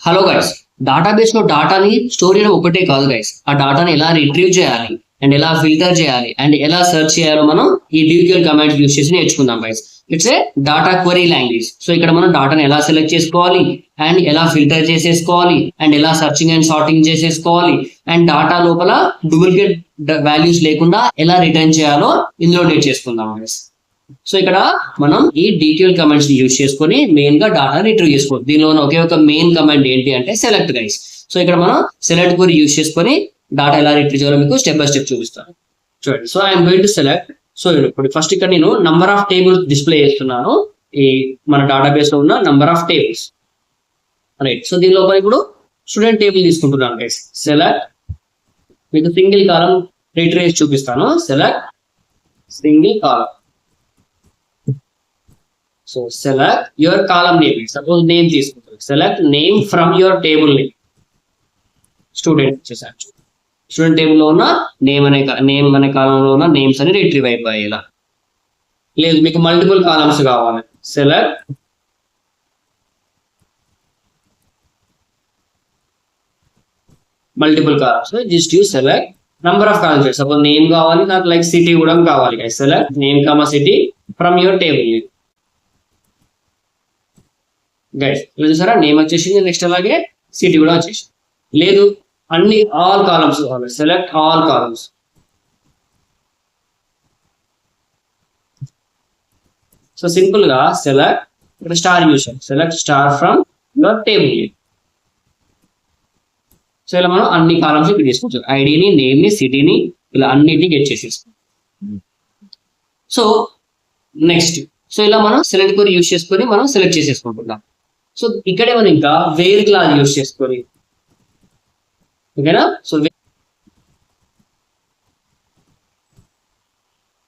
Hello guys, database లో డాటాని store చేయడం ఒకటే కాదు గైస్. ఆ డాటాని ఎలా రిట్రీవ్ చేయాలి అండ్ ఎలా ఫిల్టర్ చేయాలి అండ్ ఎలా సెర్చ్ చేయాలో మనం ఈ DQL కమాండ్స్ యూస్ చేసి నేర్చుకుందాం guys. It's a data query language. So ఇక్కడ మనం డాటాని ఎలా సెలెక్ట్ చేసుకోవాలి అండ్ ఎలా ఫిల్టర్ చేసేసుకోవాలి అండ్ ఎలా సర్చింగ్ అండ్ సార్టింగ్ చేసేసుకోవాలి అండ్ డాటా లోపల డూప్లికేట్ వాల్యూస్ లేకుండా ఎలా రిటర్న్ చేయాలో ఇందులో నేర్చేసుకుందాం గైస్. సో ఇక్కడ మనం ఈ DQL కమాండ్స్ యూజ్ చేసుకొని మెయిన్ గా డాటా రిట్రీవ్ చేసుకోవచ్చు. దీనిలో ఒకే ఒక మెయిన్ కమాండ్ ఏంటి అంటే సెలెక్ట్ గైస్. సో ఇక్కడ మనం సెలెక్ట్ క్వరీ యూజ్ చేసుకొని డాటా ఎలా రిట్రీవ్ చేయాలో మీకు స్టెప్ బై స్టెప్ చూపిస్తాను. చూడండి. So I'm going to select. So ఇప్పుడు ఫస్ట్ ఇక్కడ నేను నంబర్ ఆఫ్ టేబుల్స్ డిస్ప్లే చేస్తున్నాను. ఈ మన డేటాబేస్ లో ఉన్న number of tables. Right. So దీని లోపల ఇప్పుడు స్టూడెంట్ టేబుల్ తీసుకుంటున్నాను గైస్. సెలెక్ట్. మీకు సింగిల్ కాలం రిట్రీవ్ చూపిస్తాను. Select single column. So select your column name. Suppose name తీసుకుంటారు. Select name from your table name. Student చేసాను. స్టూడెంట్ టేబుల్ లో ఉన్న నేమ్ అనే కాలంలో ఉన్న నేమ్స్ అని రిట్రీవ్ అయిపోయాయి. ఇలా లేదు మీకు మల్టిపుల్ కాలమ్స్ కావాలి. Select multiple columns. Just you select number of columns. Suppose name కావాలి నాకు, లైక్ సిటీ కూడా కావాలి. Select name comma city from your table name. Guys ఇలా చూసారా, నేమ్ వచ్చేసింది. నెక్స్ట్ అలాగే సిటీ కూడా వచ్చేసింది. లేదు అన్ని ఆల్ కాలమ్స్ కావాలి. Select all columns. So simple గా సెలెక్ట్ ఇక్కడ star use. Select star from your table. So ఇలా మనం అన్ని కాలమ్స్ ఇక్కడ తీసుకోవచ్చు. ఐడిని, నేమ్ ని, సిటీని ఇలా అన్నిటిని గెట్ చేసేసుకోవచ్చు. సో నెక్స్ట్, సో ఇలా మనం సెలెక్ట్ క్వరీ యూస్ చేసుకొని మనం సెలెక్ట్ చేసేసుకుంటున్నాం. సో ఇక్కడే మనం ఇంకా వేర్ క్లాస్ యూస్ చేసుకొని, ఓకేనా. సో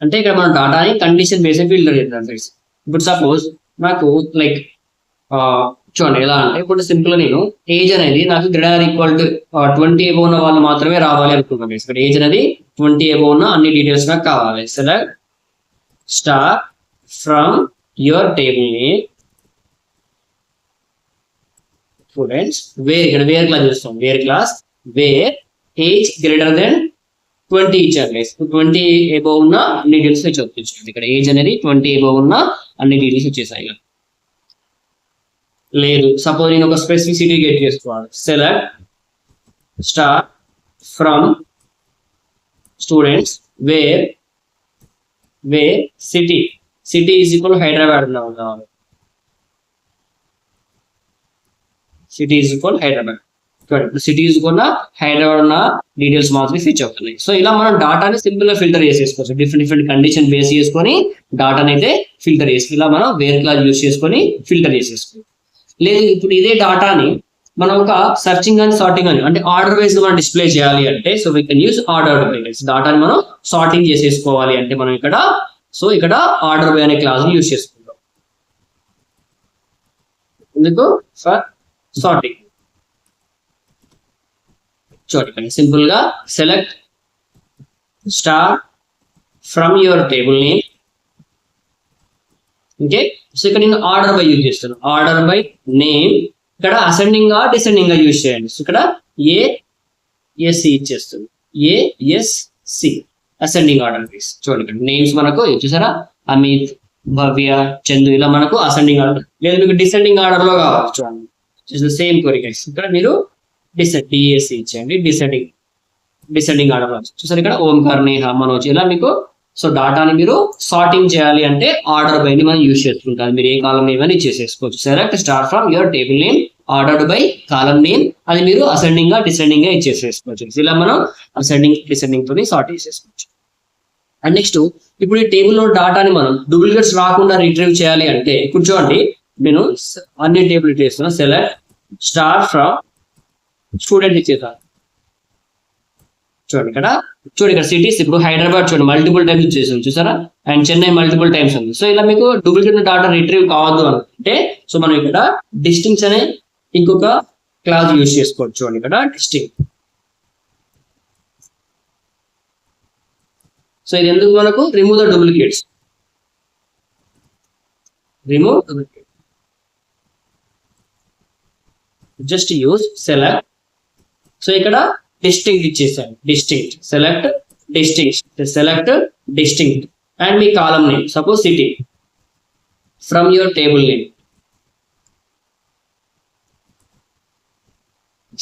అంటే ఇక్కడ మనం డాటాని కండిషన్ బేస్ ఫిల్టర్ చేద్దాం ఫ్రెండ్స్. ఇప్పుడు సపోజ్ నాకు లైక్ చూడండి ఎలా అంటే, ఇప్పుడు సింపుల్ నేను ఏజ్ అనేది నాకు గ్రేటర్ ఈక్వల్ టు 20 ఎబో ఉన్న వాళ్ళు మాత్రమే రావాలి అనుకుంటున్నాను. ఇక్కడ ఏజ్ అనేది 20 ఎబో ఉన్న అన్ని డీటెయిల్స్ నాకు కావాలి. Select star from your table name students where. ఇక్కడ వేర్ క్లాస్ చూస్తాం. Where class where age greater than 20 ఇచ్చారు గైస్. 20 ఎబో ఉన్న అన్ని డీటెయిల్స్ వచ్చేస్తుంది. ఇక్కడ ఏజ్ అనేది 20 ఎబో ఉన్న అన్ని డీటెయిల్స్ వచ్చేసాయి. లేదు సపోజ్ నేను ఒక స్పెసిఫిక్ సిటీ గెట్ చేసుకోవాలి. Select star from students where city. City is equal Hyderabad కావాలి. City is equal Hyderabad. City is equal Hyderabad ఉన్న డీటెయిల్స్ మాత్రమే ఫిచ్ అవుతున్నాయి. సో ఇలా మనం డాటాని సింపుల్ గా ఫిల్టర్ చేసేసుకోవచ్చు. డిఫరెంట్ కండిషన్ బేస్ చేసుకొని డాటాని అయితే ఫిల్టర్ చేసి ఇలా మనం వేర్ క్లాస్ యూస్ చేసుకొని ఫిల్టర్ చేసేసుకోవచ్చు. లేదు ఇప్పుడు ఇదే డాటాని మనం ఒక సర్చింగ్ అండ్ సార్టింగ్ అని అంటే ఆర్డర్ వైజ్ మనం డిస్ప్లే చేయాలి అంటే, so we can use order by. డాటాని మనం సార్టింగ్ చేసేసుకోవాలి అంటే మనం ఇక్కడ ఆర్డర్ బై అనే క్లాస్ యూస్ చేసుకుంటాం. ఎందుకు ఫర్ సార్టింగ్. చూడండి సింపుల్ గా select star from your table name. Okay. So ఇక్కడ నేను ఆర్డర్ బై యూజ్ చేస్తాను. ఆర్డర్ బై నేమ్ ఇక్కడ అసెండింగ్ గా డిసెండింగ్ గా యూజ్ చేయండి. సో ఇక్కడ ఏఎస్సి ఇచ్చేస్తుంది. ASC ascending order base. చూడండి ఇక్కడ నేమ్స్ మనకు చూసారా, అమిత్, భవ్య, చందు ఇలా మనకు అసెండింగ్ ఆర్డర్. లేదు మీకు డిసెండింగ్ ఆర్డర్ లో కావాలి. చూడండి సేమ్ క్వరీ గైస్. ఇక్కడ మీరు డిఎస్సి ఇచ్చేయండి. డిసెండింగ్ ఆర్డర్ చూసారు. ఇక్కడ ఓంకార్, నేహ, మనోజ్ ఇలా మీకు. సో డాటాని మీరు సార్టింగ్ చేయాలి అంటే ఆర్డర్ బై ని మనం యూజ్ చేసుకుంటాం. మీరు ఏ కాలం నేమ్ అని చేసేసుకోవచ్చు. Select star from your table name ordered by column name. అది మీరు అసెండింగ్ గా డిసెండింగ్ గా ఇచ్చేసేసుకోవచ్చు. ఇలా మనం అసెండింగ్ డిసెండింగ్ తోని సార్ట్ చేసేసుకోవచ్చు. అండ్ నెక్స్ట్ ఇప్పుడు ఈ టేబుల్ లో డాటాని మనం డూప్లికేట్స్ రాకుండా రిట్రీవ్ చేయాలి అంటే, ఇప్పుడు చూడండి నేను అన్ని టేబుల్ చేస్తున్నా. సెలెక్ట్ స్టార్ ఫ్రమ్ స్టూడెంట్ ఇచ్చేసాను. చూడండి ఇక్కడ సిటీస్ ఇప్పుడు హైదరాబాద్ చూడండి మల్టిపుల్ టైమ్స్ ఇచ్చేసాను చూసారా, అండ్ చెన్నై మల్టిపుల్ టైమ్స్ ఉంది. సో ఇలా మీకు డూప్లికేట్ డాటా రిట్రీవ్ కావద్దు అంటే, సో మనం ఇక్కడ డిస్టింక్ట్స్ అనే ఇంకొక క్లాస్ యూజ్ చేసుకోవచ్చు. చూడండి ఇక్కడ డిస్టింక్ట్. సో ఇది ఎందుకు మనకు remove the duplicates. Remove duplicate. Just use select. So ఇక్కడ డిస్టింక్ట్ ఇచ్చేసాను, distinct select distinct and me column name suppose city from your table name.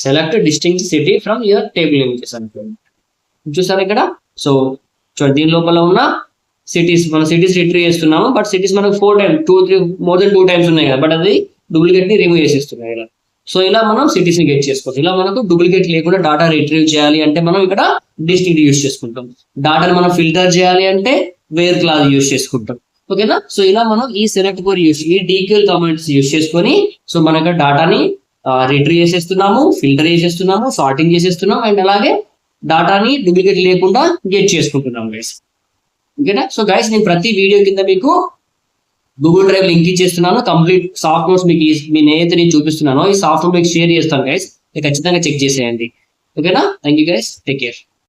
Select distinct city from your table name చేశాను. చూసారు ఇక్కడ. So చూడండి దీని లోపల ఉన్న cities, మనం సిటీస్ రిట్రీవ్ చేస్తున్నాము, బట్ సిటీస్ మనకు 4 times 2-3 more than 2 times ఉన్నాయి కదా, బట్ అది డూప్లికేట్ ని రిమూవ్ చేసేస్తున్నాయి ఇలా. సో ఇలా మనం సిటీస్ ని గెట్ చేసుకోవచ్చు. ఇలా మనకు డూప్లికేట్ లేకుండా డాటా రిట్రీవ్ చేయాలి అంటే మనం ఇక్కడ డిస్టింక్ట్ యూస్ చేసుకుంటాం. డాటాని మనం ఫిల్టర్ చేయాలి అంటే వేర్ క్లాస్ యూస్ చేసుకుంటాం. ఓకేనా. సో ఇలా మనం ఈ సెలెక్ట్ ఫర్ యూస్, ఈ డీక్యూఎల్ కమాండ్స్ యూస్ చేసుకొని సో మనకు డాటాని రిట్రీవ్ చేసేస్తున్నాము, ఫిల్టర్ చేసేస్తున్నాము, సార్టింగ్ చేసేస్తున్నాం అండ్ అలాగే డాటాని డూప్లికేట్ లేకుండా గెట్ చేసుకుంటున్నాం గైస్. ఓకేనా. సో గైస్ నేను ప్రతి వీడియో కింద మీకు గూగుల్ డ్రైవ్ లింక్ ఇచ్చేస్తున్నాను. కంప్లీట్ సాఫ్ట్ నోట్స్ మీకు మీ నేనైతే నేను చూపిస్తున్నాను, ఈ సాఫ్ట్ నోట్ మీకు షేర్ చేస్తాను గైస్, ఖచ్చితంగా చెక్ చేసేయండి. ఓకేనా. Thank you guys, take care.